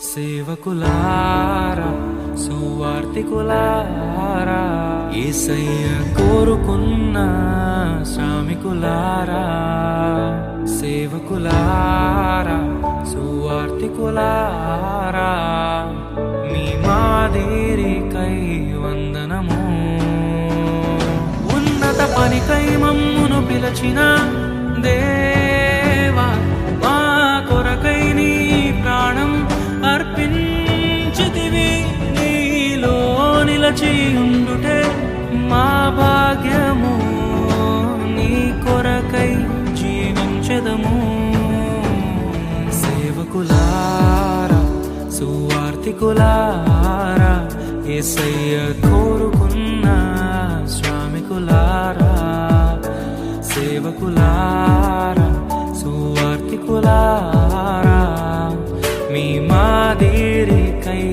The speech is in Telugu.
సేవకులారా సువార్తికులారా యేసయ్య కోరుకున్న శ్రామికులారా సేవకులారా సువార్తికులారా మీ మాదిరికై వందనము ఉన్నత పనికై మమ్మును పిలచిన దేవా మా కొరకై నీ ప్రాణం అర్పించితివి నీలో నిలచి ఉండుటే మా భాగ్యము నీ కొరకై జీవించెదము సేవకులారా సువార్తికులారా యేసయ్య కోరుకున్న శ్రామికులారా సేవకులారా సువార్తికులారా మీ మాదిరికై